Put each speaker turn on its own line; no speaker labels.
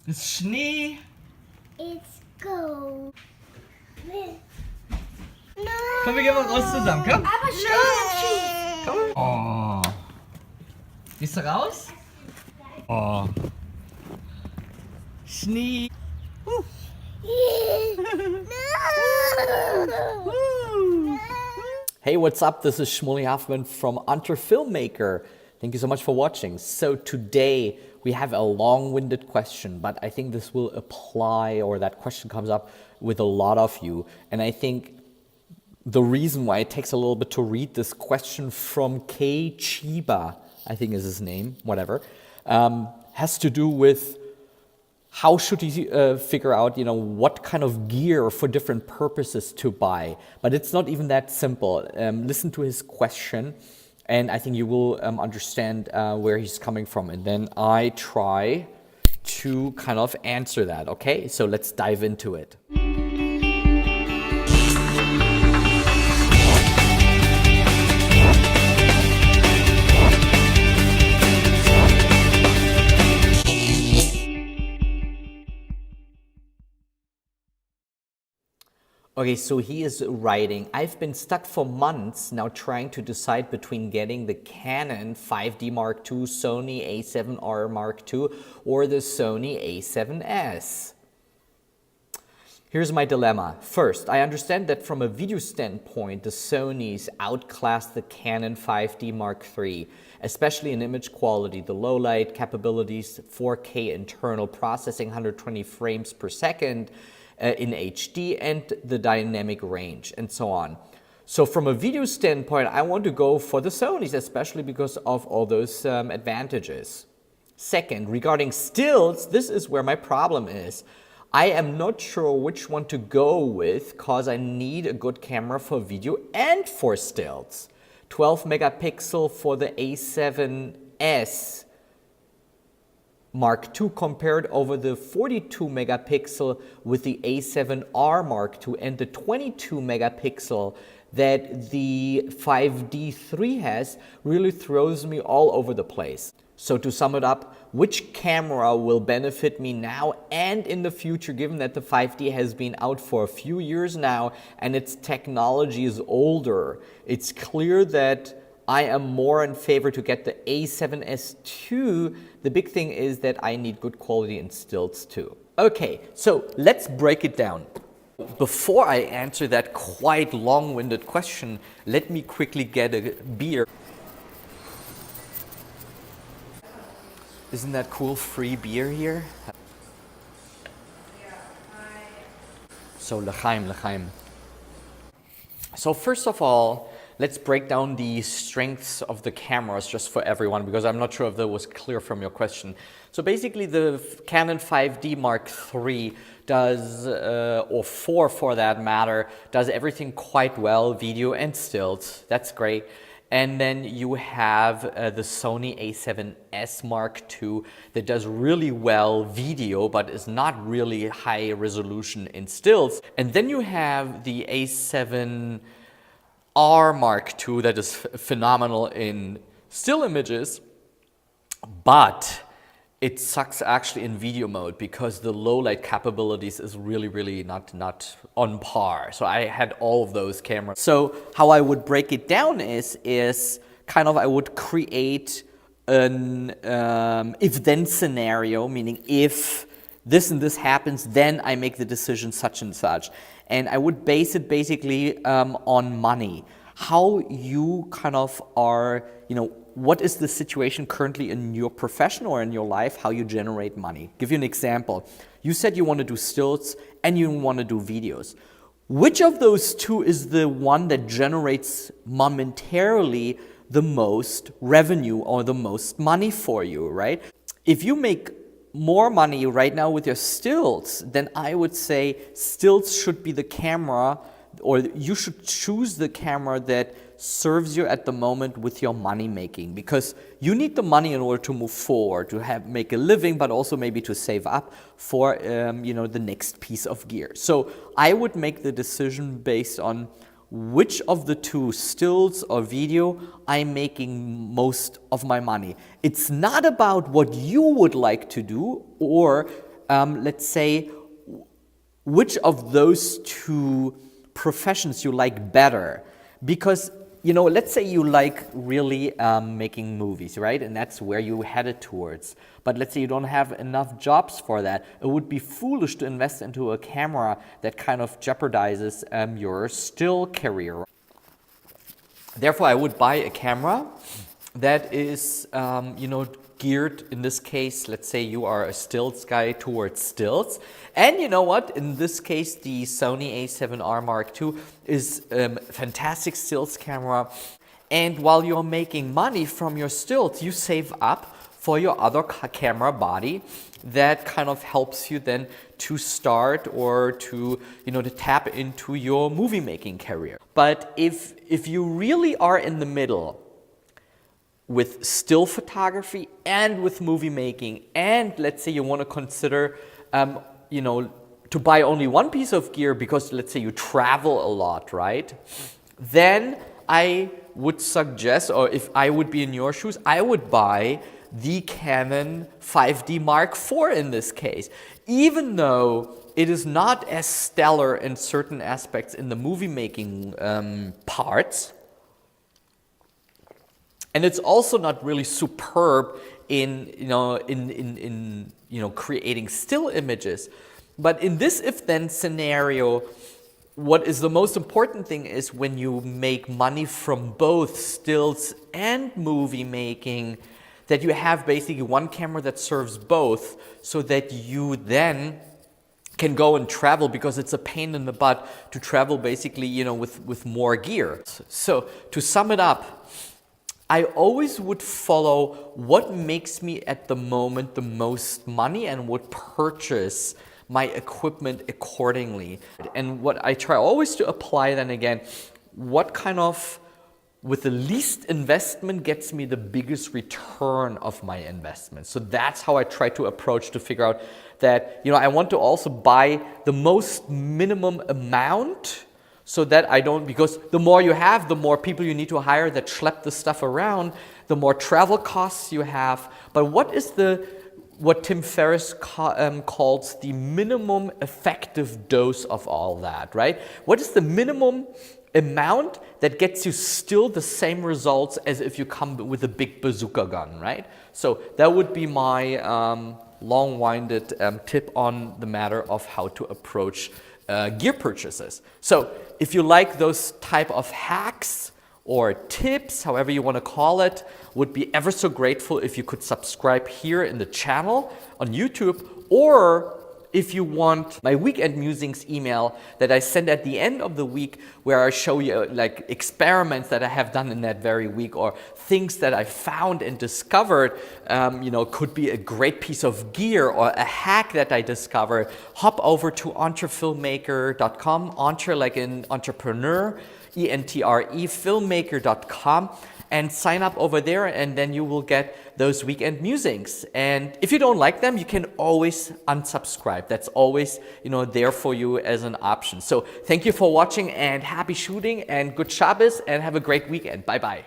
Ist Schnee.
It's cold. No.
Komm, wir gehen mal raus zusammen, komm.
Aber schon.
Komm. Oh. Gehst du raus? Oh. Schnee.
Hey, what's up? This is Shmuley Hoffman from Unter Filmmaker. Thank you so much for watching. So today we have a long-winded question, but I think this will apply, or that question comes up with a lot of you. And I think the reason why it takes a little bit to read this question from CHIBA, I think is his name, whatever, has to do with how should you figure out, what kind of gear for different purposes to buy? But it's not even that simple. Listen to his question, and I think you will understand where he's coming from. And then I try to kind of answer that, okay? So let's dive into it. Okay, so he is writing, I've been stuck for months now trying to decide between getting the Canon 5D Mark II, Sony A7R Mark II, or the Sony A7S. Here's my dilemma. First, I understand that from a video standpoint, the Sonys outclass the Canon 5D Mark III, especially in image quality, the low light capabilities, 4K internal processing, 120 frames per second, in HD, and the dynamic range, and so on. So from a video standpoint, I want to go for the Sonys, especially because of all those advantages. Second, regarding stills, this is where my problem is. I am not sure which one to go with, because I need a good camera for video and for stills. 12 megapixel for the A7S Mark II compared over the 42 megapixel with the A7R Mark II and the 22 megapixel that the 5D III has really throws me all over the place. So to sum it up, which camera will benefit me now and in the future, given that the 5D has been out for a few years now and its technology is older? It's clear that I am more in favor to get the A7S II. The big thing is that I need good quality in stills too. Okay, so let's break it down. Before I answer that quite long-winded question, let me quickly get a beer. Isn't that cool, free beer here? So l'chaim, l'chaim. So first of all, let's break down the strengths of the cameras just for everyone, because I'm not sure if that was clear from your question. So basically the Canon 5D Mark III does, or 4 for that matter, does everything quite well, video and stills. That's great. And then you have the Sony A7S Mark II that does really well video, but is not really high resolution in stills. And then you have the A7R Mark II that is phenomenal in still images, but it sucks actually in video mode because the low light capabilities is really not on par. So I had all of those cameras. So how I would break it down is kind of I would create an if-then scenario, meaning if this and this happens, then I make the decision such and such. And I would base it basically on money. How you kind of are, what is the situation currently in your profession or in your life, how you generate money. Give you an example. You said you want to do stills and you want to do videos. Which of those two is the one that generates momentarily the most revenue or the most money for you, right? If you make more money right now with your stills, then I would say stills should be the camera, or you should choose the camera that serves you at the moment with your money making, because you need the money in order to move forward, to make a living, but also maybe to save up for the next piece of gear. So I would make the decision based on which of the two, stills or video, I'm making most of my money. It's not about what you would like to do or let's say, which of those two professions you like better. Because, you know, let's say you like really making movies, right? And that's where you headed towards. But let's say you don't have enough jobs for that. It would be foolish to invest into a camera that kind of jeopardizes your still career. Therefore, I would buy a camera that is, you know, geared, in this case, let's say you are a stills guy, towards stills. And you know what? In this case, the Sony A7R II is a fantastic stills camera. And while you're making money from your stills, you save up for your other camera body that kind of helps you then to start or to, you know, to tap into your movie making career. But if you really are in the middle with still photography and with movie making, and let's say you want to consider, you know, to buy only one piece of gear because let's say you travel a lot, right? Then I would suggest, or if I would be in your shoes, I would buy the Canon 5D Mark IV in this case. Even though it is not as stellar in certain aspects in the movie making parts, and it's also not really superb in, you know, in creating still images. But in this if-then scenario, what is the most important thing is when you make money from both stills and movie making, that you have basically one camera that serves both, so that you then can go and travel, because it's a pain in the butt to travel basically, you know, with more gear. So to sum it up, I always would follow what makes me at the moment the most money and would purchase my equipment accordingly. And what I try always to apply then again, what kind of, with the least investment, gets me the biggest return of my investment. So that's how I try to approach to figure out that, you know, I want to also buy the most minimum amount, so that I don't, because the more you have, the more people you need to hire that schlep the stuff around, the more travel costs you have. But what is what Tim Ferriss calls the minimum effective dose of all that, right? What is the minimum amount that gets you still the same results as if you come with a big bazooka gun, right? So that would be my long-winded tip on the matter of how to approach gear purchases. So if you like those type of hacks or tips, however you want to call it, would be ever so grateful if you could subscribe here in the channel on YouTube, or if you want my weekend musings email that I send at the end of the week, where I show you like experiments that I have done in that very week, or things that I found and discovered, you know, could be a great piece of gear or a hack that I discovered, hop over to entrefilmmaker.com, entre like in entrepreneur, ENTRE, filmmaker.com, and sign up over there, and then you will get those weekend musings. And if you don't like them, you can always unsubscribe. That's always, you know, there for you as an option. So thank you for watching, and happy shooting, and good Shabbos, and have a great weekend. Bye-bye.